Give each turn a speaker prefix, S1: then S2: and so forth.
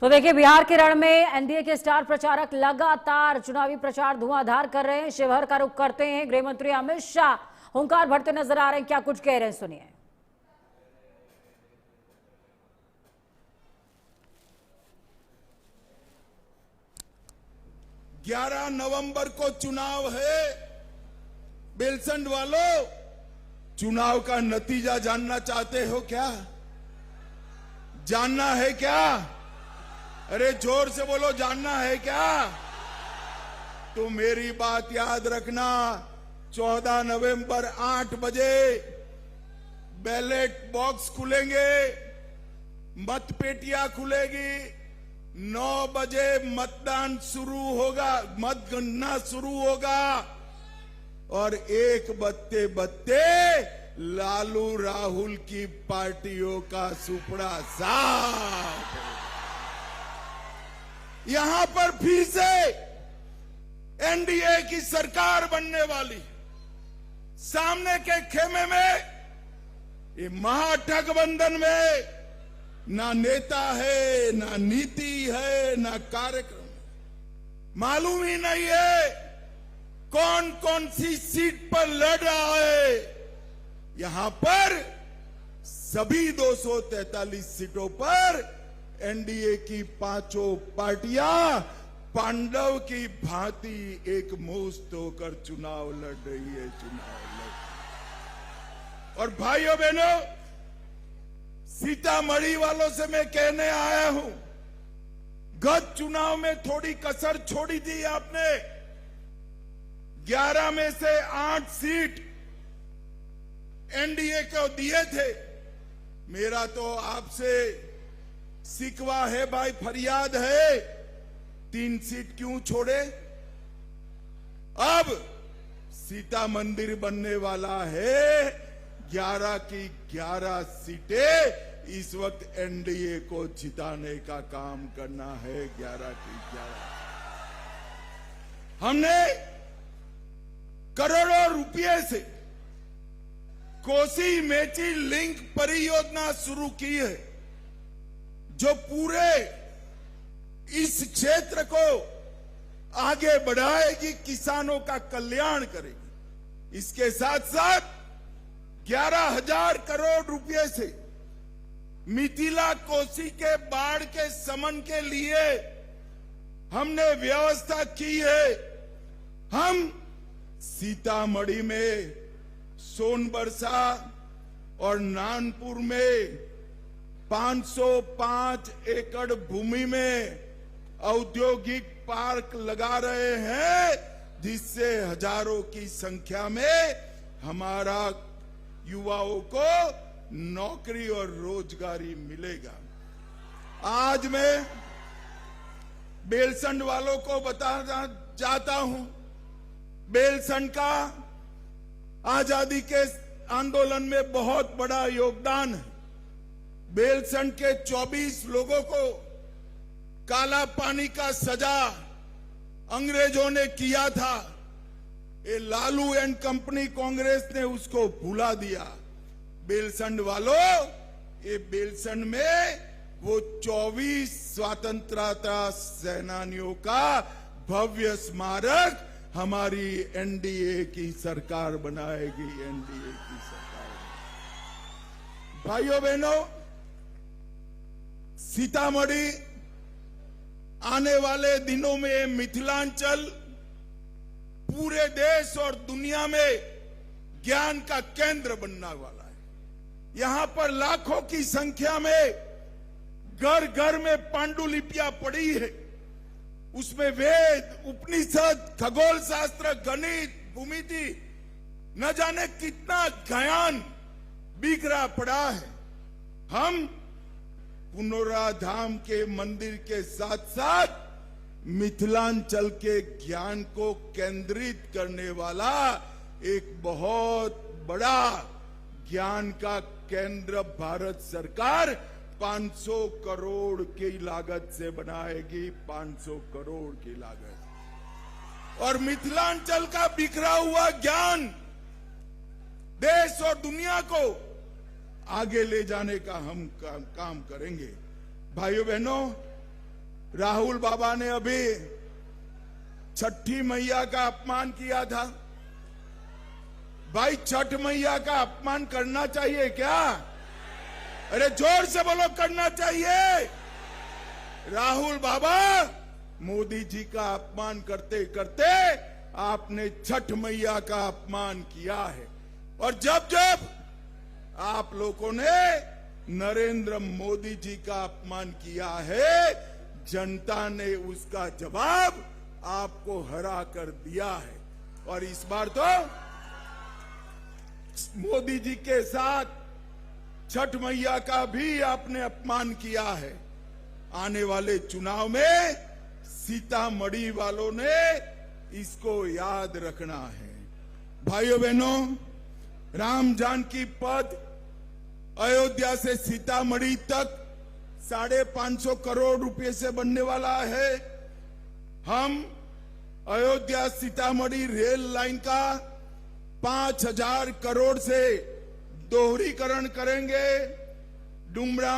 S1: तो देखिए, बिहार के रण में एनडीए के स्टार प्रचारक लगातार चुनावी प्रचार धुआंधार कर रहे हैं। शिवहर का रुख करते हैं गृह मंत्री अमित शाह, हुंकार भरते नजर आ रहे हैं। क्या कुछ कह रहे हैं, सुनिए।
S2: 11 नवंबर को चुनाव है। बेलसंड वालों, चुनाव का नतीजा जानना चाहते हो क्या? जानना है क्या? अरे जोर से बोलो, जानना है क्या? तो मेरी बात याद रखना, 14 नवंबर 8 बजे बैलेट बॉक्स खुलेंगे, मतपेटियां खुलेगी, 9 बजे मतदान शुरू होगा, मतगणना शुरू होगा और 1 बजते बजते लालू राहुल की पार्टियों का सुपड़ा साफ। यहां पर फिर से एनडीए की सरकार बनने वाली। सामने के खेमे में, ये महागठबंधन में ना नेता है, ना नीति है, ना कार्यक्रम। मालूम ही नहीं है कौन कौन सी सीट पर लड़ रहा है। यहां पर सभी 243 सीटों पर एनडीए की 5 पार्टियां पांडव की भांति एक मुश्त होकर चुनाव लड़ रही है। और भाइयों बहनों, सीतामढ़ी वालों से मैं कहने आया हूं, गत चुनाव में थोड़ी कसर छोड़ी थी आपने। 11 में से 8 सीट एनडीए को दिए थे। मेरा तो आपसे शिकवा है भाई, फरियाद है, 3 सीट क्यों छोड़े? अब सीता मंदिर बनने वाला है, 11 की 11 सीटें इस वक्त एनडीए को जिताने का काम करना है। 11 की 11 हमने करोड़ों रुपए से कोसी मेची लिंक परियोजना शुरू की है, जो पूरे इस क्षेत्र को आगे बढ़ाएगी, किसानों का कल्याण करेगी। इसके साथ साथ 11,000 करोड़ रुपए से मिथिला कोसी के बाढ़ के शमन के लिए हमने व्यवस्था की है। हम सीतामढ़ी में सोनबरसा और नानपुर में 505 एकड़ भूमि में औद्योगिक पार्क लगा रहे हैं, जिससे हजारों की संख्या में हमारा युवाओं को नौकरी और रोजगारी मिलेगा। आज मैं बेलसंड वालों को बताना चाहता हूं, बेलसंड का आजादी के आंदोलन में बहुत बड़ा योगदान है। बेलसंड के 24 लोगों को काला पानी का सजा अंग्रेजों ने किया था। ये लालू एंड कंपनी कांग्रेस ने उसको भुला दिया। बेलसंड वालों, ये बेलसंड में वो 24 स्वतंत्रता सेनानियों का भव्य स्मारक हमारी एनडीए की सरकार बनाएगी। एनडीए की सरकार। भाइयों बहनों, सीतामढ़ी आने वाले दिनों में मिथिलांचल पूरे देश और दुनिया में ज्ञान का केंद्र बनने वाला है। यहां पर लाखों की संख्या में घर घर में पांडुलिपियां पड़ी है। उसमें वेद, उपनिषद, खगोल शास्त्र, गणित, भूमिति, न जाने कितना ज्ञान बिखरा पड़ा है। हम पुनौराधाम के मंदिर के साथ साथ मिथिलांचल के ज्ञान को केंद्रित करने वाला एक बहुत बड़ा ज्ञान का केंद्र भारत सरकार 500 करोड़ की लागत से बनाएगी। 500 करोड़ की लागत। और मिथिलांचल का बिखरा हुआ ज्ञान देश और दुनिया को आगे ले जाने का हम काम करेंगे। भाइयों बहनों, राहुल बाबा ने अभी छठी मैया का अपमान किया था। भाई छठ मैया का अपमान करना चाहिए क्या? अरे जोर से बोलो, करना चाहिए। राहुल बाबा, मोदी जी का अपमान करते करते आपने छठ मैया का अपमान किया है। और जब जब आप लोगों ने नरेंद्र मोदी जी का अपमान किया है, जनता ने उसका जवाब आपको हरा कर दिया है। और इस बार तो मोदी जी के साथ छठ मैया का भी आपने अपमान किया है। आने वाले चुनाव में सीतामढ़ी वालों ने इसको याद रखना है। भाइयों बहनों, राम जानकी पथ अयोध्या से सीतामढ़ी तक 550 करोड़ रुपए से बनने वाला है। हम अयोध्या सीतामढ़ी रेल लाइन का 5000 करोड़ से दोहरीकरण करेंगे। डुमरा